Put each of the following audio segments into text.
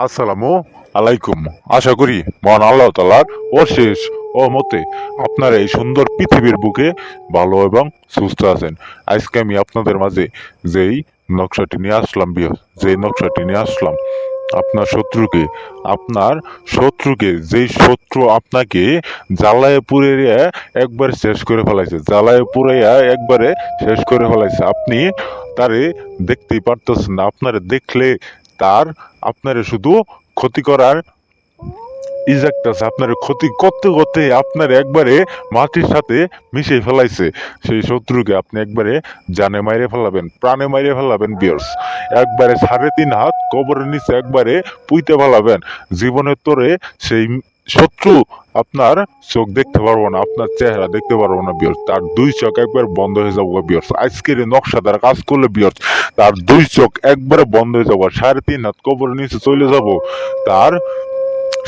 আসসালামু আলাইকুম। আশা করি মহান আল্লাহ তাআলার অশেষ মতে আপনারা এই সুন্দর পৃথিবীর বুকে ভালো এবং সুস্থ আছেন। আজকে আমি আপনাদের মাঝে যেই নকশাটি নিয়ে আসলাম যেই নকশাটি নিয়ে আসলাম আপনার শত্রুকে যেই শত্রু আপনাকে জ্বালায় পুড়িয়ে একবার শেষ করে ফেলাইছে, জ্বালায় পুড়াইয়া একবারে শেষ করে ফেলাইছে। আপনি তারে দেখতেই পারতেছেন না, আপনারে দেখলে তার আপনারে শুধু ক্ষতি করার ইজাক্ট আছে। আপনার ক্ষতি করতে করতে আপনার একবারে মাটির সাথে মিশিয়ে ফেলাইছে। সেই শত্রুকে আপনি একবারে জানে মাইরে ফেলাবেন, প্রাণে মাইরে ফেলাবেন বিয়ার্স। একবারে 3.5 হাত কবরের নিচে একবারে পুইতে ফেলাবেন। জীবনের তোরে সেই শত্রু আপনার চোখ দেখতে পারবো না, আপনার চেহারা দেখতে পারবো না বিয়ার্স। তার দুই চোখ একবার বন্ধ হয়ে যাবো বিয়ার্স। আজকের এই নকশা দ্বারা কাজ করলে বিয়ার্স তার দুই চোখ একবারে বন্ধ হয়ে যাবো, 3.5 হাত কবরের নিচে চলে যাব, তার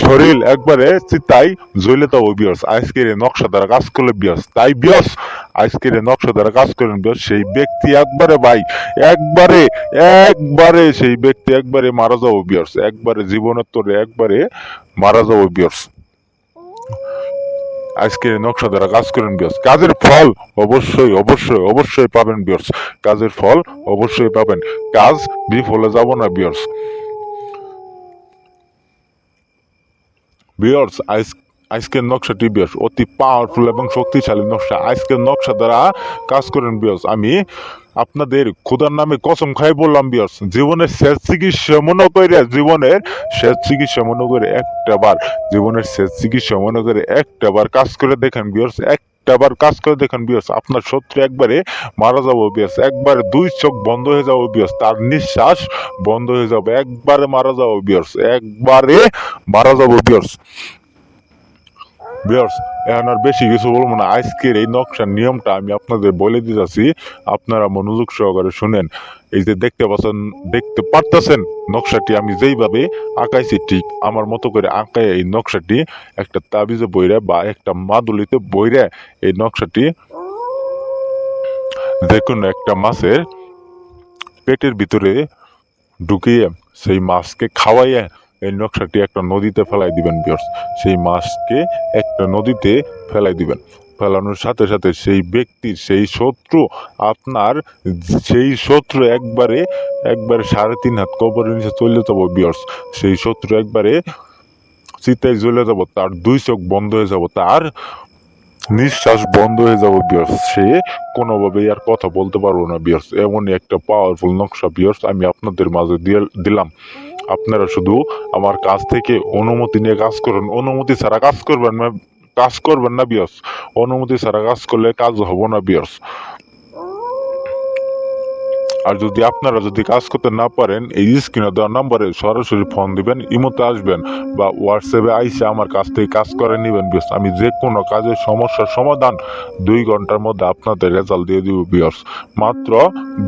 শরীর একবারে চিতাই জ্বলে যাবো বিয়ার্স। আজকের এই নকশা দ্বারা কাজ করলে বিয়ার্স, তাই বিয়ার্স আজকের এই নকশা দ্বারা কাজ করেন বিয়ার্স। সেই ব্যক্তি একবারে ভাই একবারে একবারে সেই ব্যক্তি একবারে মারা যাবো বিয়ার্স। একবারে জীবনের তোরে একবারে মারা যাবো বিয়ার্স। আজকে নকশা দ্বারা কাজ করেন বিয়ার্স, কাজের ফল অবশ্যই অবশ্যই অবশ্যই পাবেন বিয়ার্স। কাজের ফল অবশ্যই পাবেন, কাজ বিফলে যাব না বিয়ার্স। বিয়ার্স আজকের নকশাটি বিয়ার্স অতি পাওয়ারফুল এবং শক্তিশালী নকশা। আজকের নকশা দ্বারা কাজ করেন বিয়ার্স। আমি আপনাদের খোদার নামে কসম খাই বললাম বিয়ার্স, জীবনের শেষ চিকিৎসা মনে করে, জীবনের শেষ চিকিৎসা মনে করে একটা বার, জীবনের শেষ চিকিৎসা মনে করে একটা বার কাজ করে দেখেন বিয়ার্স। একটাবার কাজ করে দেখেন বিয়ার্স, আপনার শত্রু একবারে মারা যাবো বিয়ার্স। একবারে দুই চোখ বন্ধ হয়ে যাবো বিয়ার্স, তার নিঃশ্বাস বন্ধ হয়ে যাবে, একবারে মারা যাবো বিয়ার্স, একবারে মারা যাবো বিয়ার্স। বিয়ার্স এখন আর বেশি কিছু বলবো না। আজকের এই নকশার নিয়মটা আমি আপনাদের বলে দিতেছি, আপনারা মনোযোগ সহকারে শুনেন। এই যে দেখতে পারতেছেন নকশাটি আমি যেইভাবে আঁকাইছি, ঠিক আমার মতো করে আঁকায় এই নকশাটি একটা তাবিজে বইরা বা একটা মাদুলিতে বইরা এই নকশাটি দেখুন একটা মাছের পেটের ভিতরে ঢুকিয়ে সেই মাছকে খাওয়াইয়া এই নকশাটি একটা নদীতে ফেলাই দিবেন বিয়ার্স। সেই মাছকে একটা নদীতে ফেলাই দিবেন, ফেলানোর সাথে সাথে সেই ব্যক্তির সেই শত্রু আপনার সেই শত্রু একবারে একবারে 3.5 হাত কবরের নিচে চলে যাবো বিয়ার্স। সেই শত্রু একবারে চিতায় জ্বলে যাব, তার দুই চোখ বন্ধ হয়ে যাব, তার নিঃশ্বাস বন্ধ হয়ে যাবে বিয়ার্স। সে কোনোভাবেই আর কথা বলতে পারবো না বিয়ার্স। এমনই একটা পাওয়ারফুল নকশা বিয়ার্স আমি আপনাদের মাঝে দিলাম। আপনারা শুধু আমার কাছ থেকে অনুমতি নিয়ে কাজ করুন, অনুমতি ছাড়া কাজ করবেন না বিয়ার্স। অনুমতি ছাড়া কাজ করলে কাজ হবো না বিয়ার্স। আর যদি আপনারা কাজ করতে না পারেন, এই স্ক্রিনে দেওয়া নাম্বারে সরাসরি ফোন দিবেন, ইমোতে আসবেন বা হোয়াটসঅ্যাপে আইসে আমার কাছ থেকে কাজ করে নেবেন বিয়ার্স। আমি যে কোনো কাজের সমস্যার সমাধান 2 ঘন্টার মধ্যে আপনাদের রেজাল্ট দিয়ে দিব বিয়ার্স। মাত্র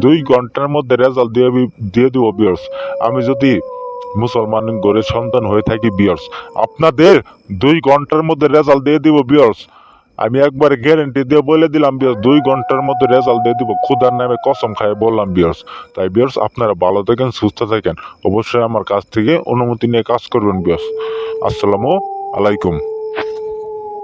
2 ঘন্টার মধ্যে রেজাল্ট দিয়ে দিব বিয়ার্স। আমি যদি মুসলমান ঘরের সন্তান হয়ে থাকি বিয়ার্স, আপনাদের 2 ঘন্টার মধ্যে রেজাল্ট দিয়ে দিব বিয়ার্স। আমি একবার গ্যারেন্টি দিয়ে বলে দিলাম বিয়ার্স, 2 ঘন্টার মধ্যে রেজাল্ট দিয়ে দিব, খুদার নামে কসম খাই বললাম বিয়ার্স। তাই বিয়ার্স আপনারা ভালো থাকেন, সুস্থ থাকেন, অবশ্যই আমার কাছ থেকে অনুমতি নিয়ে কাজ করবেন বিয়ার্স। আসসালামু আলাইকুম।